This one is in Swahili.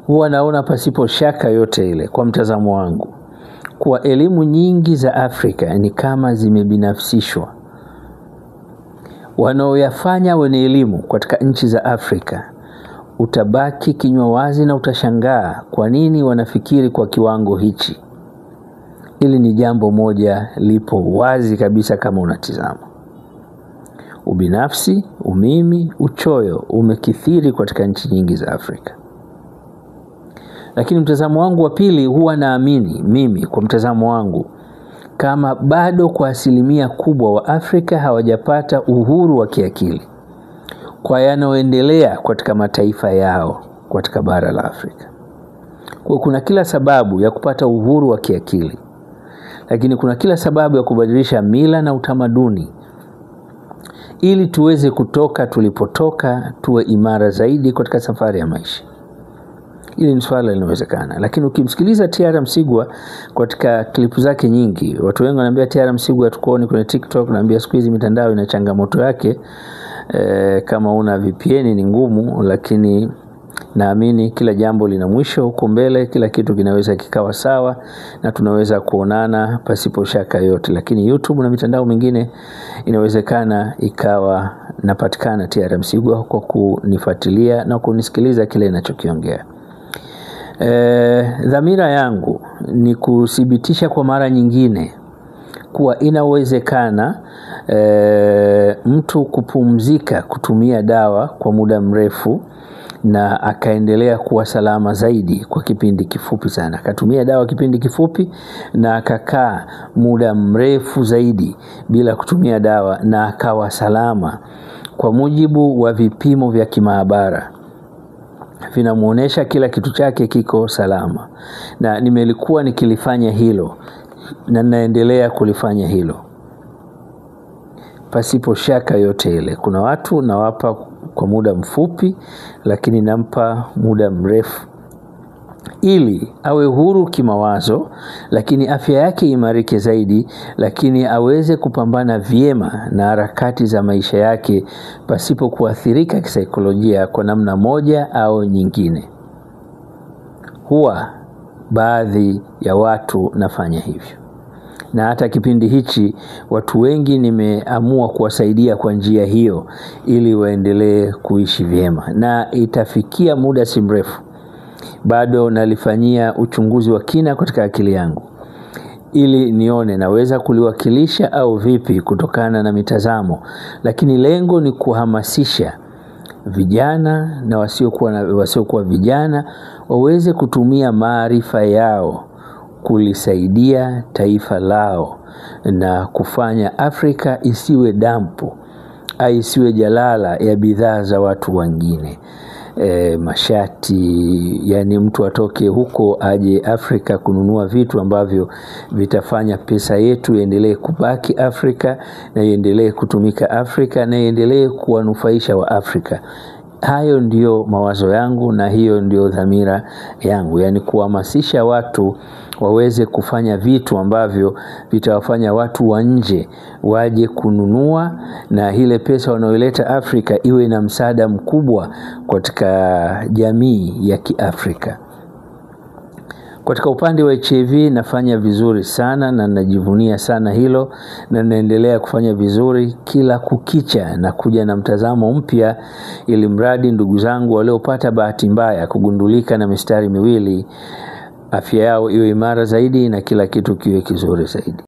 huwa naona pasipo shaka yote ile, kwa mtazamo wangu, kuwa elimu nyingi za Afrika ni kama zimebinafsishwa. Wanaoyafanya wenye elimu katika nchi za Afrika, utabaki kinywa wazi na utashangaa kwa nini wanafikiri kwa kiwango hichi. Hili ni jambo moja lipo wazi kabisa kama unatizama. Ubinafsi, umimi, uchoyo umekithiri katika nchi nyingi za Afrika. Lakini mtazamo wangu wa pili, huwa naamini mimi kwa mtazamo wangu, kama bado kwa asilimia kubwa wa Afrika hawajapata uhuru wa kiakili kwa yanayoendelea katika mataifa yao katika bara la Afrika. Kwa kuna kila sababu ya kupata uhuru wa kiakili, lakini kuna kila sababu ya kubadilisha mila na utamaduni ili tuweze kutoka tulipotoka, tuwe imara zaidi katika safari ya maisha. Hili ni swala linawezekana. Lakini ukimsikiliza T.R. Msigwa katika klipu zake nyingi, watu wengi wananiambia T.R. Msigwa tukuone kwenye TikTok, naambia siku hizi mitandao ina changamoto yake. Kama una VPN ni ngumu, lakini naamini kila jambo lina mwisho huko mbele, kila kitu kinaweza kikawa sawa na tunaweza kuonana pasipo shaka yote. Lakini YouTube na mitandao mingine inawezekana ikawa napatikana T.R. Msigwa kwa kunifuatilia na kunisikiliza kile ninachokiongea. Dhamira yangu ni kuthibitisha kwa mara nyingine kuwa inawezekana mtu kupumzika kutumia dawa kwa muda mrefu na akaendelea kuwa salama zaidi kwa kipindi kifupi sana. Akatumia dawa kipindi kifupi na akakaa muda mrefu zaidi bila kutumia dawa na akawa salama kwa mujibu wa vipimo vya kimaabara. Vinamuonesha kila kitu chake kiko salama, na nimelikuwa nikilifanya hilo na naendelea kulifanya hilo pasipo shaka yote ile. Kuna watu nawapa kwa muda mfupi, lakini nampa muda mrefu ili awe huru kimawazo, lakini afya yake imarike zaidi, lakini aweze kupambana vyema na harakati za maisha yake pasipo kuathirika kisaikolojia kwa namna moja au nyingine. Huwa baadhi ya watu nafanya hivyo, na hata kipindi hichi watu wengi nimeamua kuwasaidia kwa njia hiyo ili waendelee kuishi vyema, na itafikia muda si mrefu bado nalifanyia uchunguzi wa kina katika akili yangu ili nione naweza kuliwakilisha au vipi kutokana na mitazamo, lakini lengo ni kuhamasisha vijana na wasiokuwa vijana waweze kutumia maarifa yao kulisaidia taifa lao na kufanya Afrika isiwe dampo au isiwe jalala ya bidhaa za watu wengine. Mashati, yani mtu atoke huko aje Afrika kununua vitu ambavyo vitafanya pesa yetu iendelee kubaki Afrika na iendelee kutumika Afrika na iendelee kuwanufaisha wa Afrika. Hayo ndio mawazo yangu na hiyo ndio dhamira yangu, yani kuhamasisha watu waweze kufanya vitu ambavyo vitawafanya watu wa nje waje kununua, na ile pesa wanaoleta Afrika iwe na msaada mkubwa katika jamii ya Kiafrika. Katika upande wa HIV nafanya vizuri sana na najivunia sana hilo, na naendelea kufanya vizuri kila kukicha na kuja na mtazamo mpya ili mradi ndugu zangu waliopata bahati mbaya kugundulika na mistari miwili afya yao iwe imara zaidi na kila kitu kiwe kizuri zaidi.